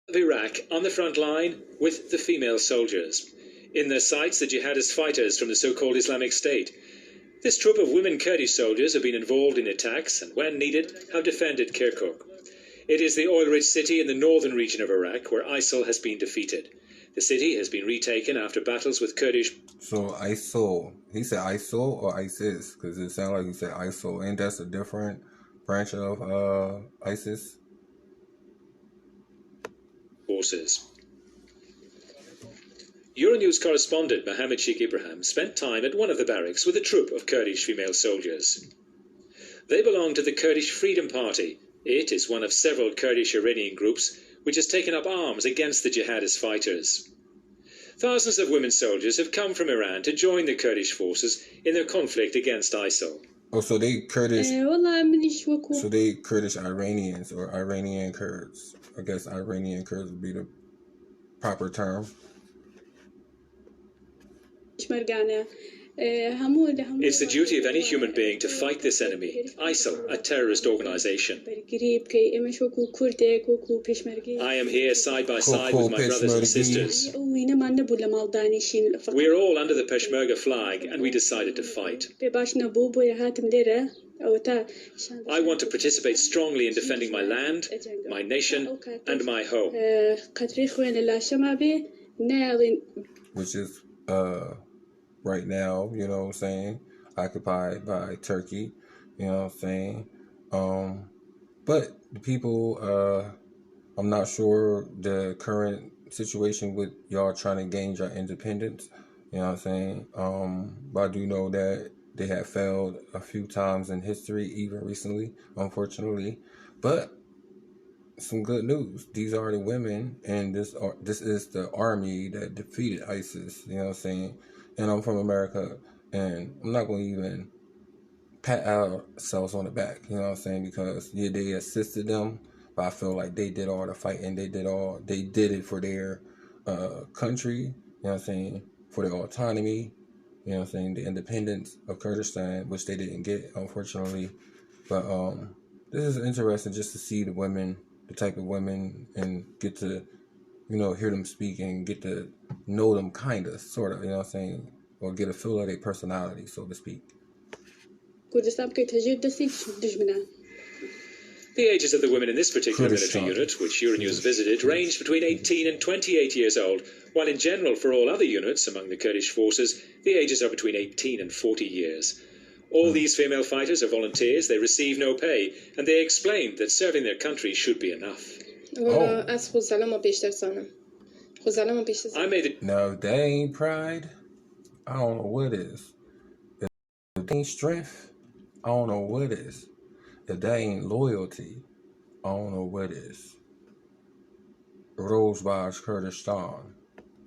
of Iraq on the front line with the female soldiers. In their sights, the jihadist fighters from the so-called Islamic State. This troop of women Kurdish soldiers have been involved in attacks and, when needed, have defended Kirkuk. It is the oil-rich city in the northern region of Iraq where ISIL has been defeated. The city has been retaken after battles with Kurdish... So ISIL, he said ISIL or ISIS? Because it sounded like he said ISIL. Ain't that a different branch of ISIS? Forces. Euronews correspondent Mohammed Sheikh Ibrahim spent time at one of the barracks with a troop of Kurdish female soldiers. They belong to the Kurdish Freedom Party. It is one of several Kurdish Iranian groups which has taken up arms against the jihadist fighters. Thousands of women soldiers have come from Iran to join the Kurdish forces in their conflict against ISIL. Oh, so they Kurdish. So they Kurdish Iranians or Iranian Kurds. I guess Iranian Kurds would be the proper term. It's the duty of any human being to fight this enemy, ISIL, a terrorist organization. I am here side by side with my brothers and sisters. We are all under the Peshmerga flag and we decided to fight. I want to participate strongly in defending my land, my nation, and my home. Which is, right now, you know what I'm saying, occupied by Turkey, you know what I'm saying, but the people, I'm not sure the current situation with y'all trying to gain your independence, you know what I'm saying, but I do know that they have failed a few times in history, even recently, unfortunately, but some good news. These are the women, and this is the army that defeated ISIS, you know what I'm saying. And I'm from America, and I'm not going to even pat ourselves on the back, you know what I'm saying, because, yeah, they assisted them, but I feel like they did all the fighting, they did it for their country, you know what I'm saying, for their autonomy, you know what I'm saying, the independence of Kurdistan, which they didn't get, unfortunately. But this is interesting just to see the women, the type of women, and get to, you know, hear them speak and get to know them kind of, sort of, you know what I'm saying, or get a feel of their personality, so to speak. The ages of the women in this particular military unit, which Euronews visited, ranged between 18 and 28 years old, while in general for all other units among the Kurdish forces, the ages are between 18 and 40 years. All these female fighters are volunteers, they receive no pay, and they explained that serving their country should be enough. I made it. Now, if that ain't pride, I don't know what is. If that ain't strength, I don't know what is. If that ain't loyalty, I don't know what is. Rosebach, Kurdistan.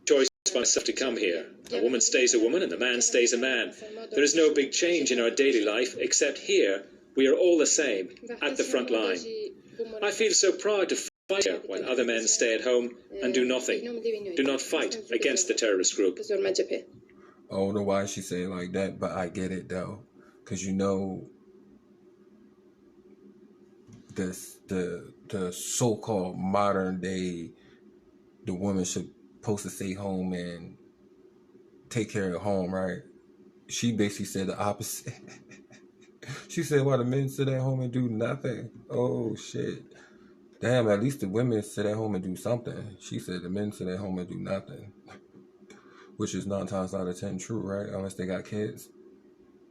Choice by myself to come here. A woman stays a woman and the man stays a man. There is no big change in our daily life, except here we are all the same, at the front line. I feel so proud to fight here while other men stay at home and do nothing. Do not fight against the terrorist group. I don't know why she say it like that, but I get it though. Because you know, the so-called modern day, the woman should supposed to stay home and take care of home, right? She basically said the opposite. She said, "Why the men sit at home and do nothing?" Oh shit! Damn, at least the women sit at home and do something. She said the men sit at home and do nothing, which is 9 times out of 10 true, right? Unless they got kids,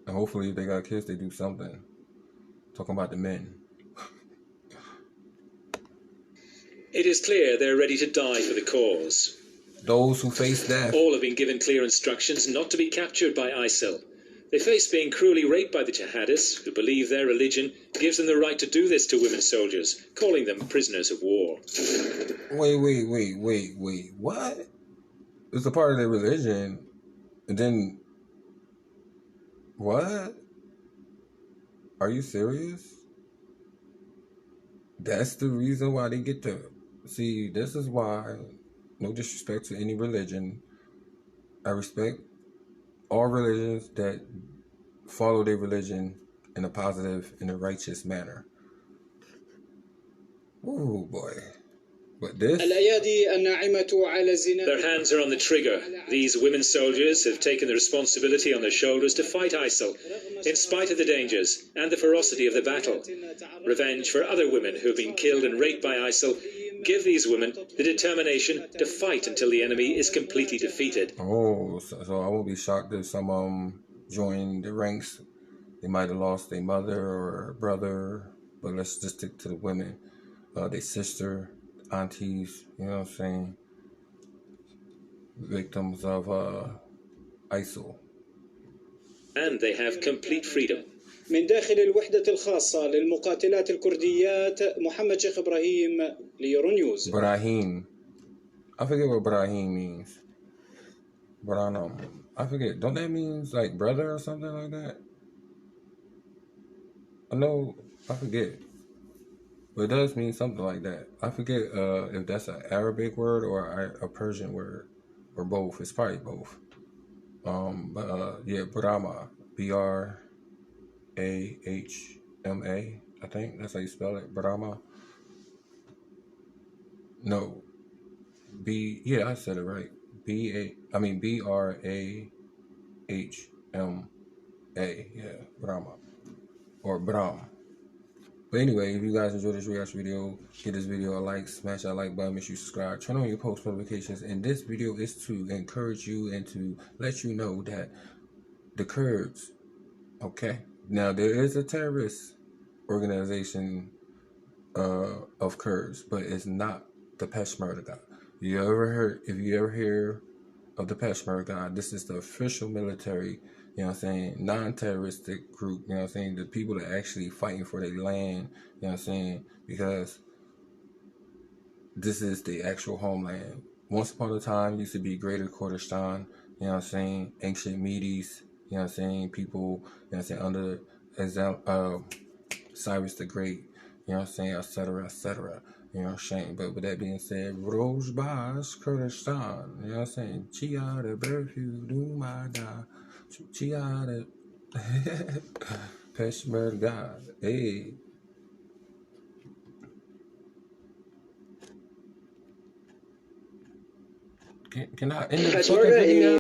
and hopefully if they got kids, they do something. Talking about the men. It is clear they're ready to die for the cause. Those who face death. All have been given clear instructions not to be captured by ISIL. They face being cruelly raped by the jihadists, who believe their religion gives them the right to do this to women soldiers, calling them prisoners of war. Wait. What? It's a part of their religion. And then, what? Are you serious? That's the reason why they get to... See, this is why, no disrespect to any religion, I respect all religions that follow their religion in a positive and a righteous manner. Oh boy. But this, الأيادي الناعمة على الزنا. Their hands are on the trigger. These women soldiers have taken the responsibility on their shoulders to fight ISIL, in spite of the dangers and the ferocity of the battle. Revenge for other women who have been killed and raped by ISIL give these women the determination to fight until the enemy is completely defeated. oh, so I won't be shocked if some of them join the ranks. They might have lost their mother or brother, but let's just stick to the women, their sister, aunties, you know what I'm saying, victims of ISIL. And they have complete freedom. من داخل الوحدة الخاصة للمقاتلات الكرديات محمد شيخ إبراهيم ليورونيوز. Brahim. I forget what Brahim means. Branham. I forget. Don't that mean like brother or something like that? I know. I forget. But it does mean something like that. I forget if that's an Arabic word or a Persian word. Or both. It's probably both. Yeah, Brahma. B-R-A-H-M-A. I think that's how you spell it. Brahma. No. Yeah, I said it right. B-R-A-H-M-A. Yeah, Brahma. Or Brahm. But anyway, if you guys enjoyed this reaction video, give this video a like, smash that like button, make sure you subscribe, turn on your post notifications. And this video is to encourage you and to let you know that the Kurds, okay? Now, there is a terrorist organization of Kurds, but it's not the Peshmerga. If you ever hear of the Peshmerga, this is the official military, you know what I'm saying, non-terroristic group, you know what I'm saying, the people that actually fighting for their land, you know what I'm saying, because this is the actual homeland. Once upon a time, it used to be Greater Kurdistan, you know what I'm saying, ancient Medes, you know what I'm saying, people, you know what I'm saying, under Cyrus the Great, you know what I'm saying, etc., etc., you know what I'm saying. But with that being said, Rojbaz, Kurdistan, you know what I'm saying, Chia the Berfu, Dumada, Chia the Peshmerga, hey. Can I end the fucking video?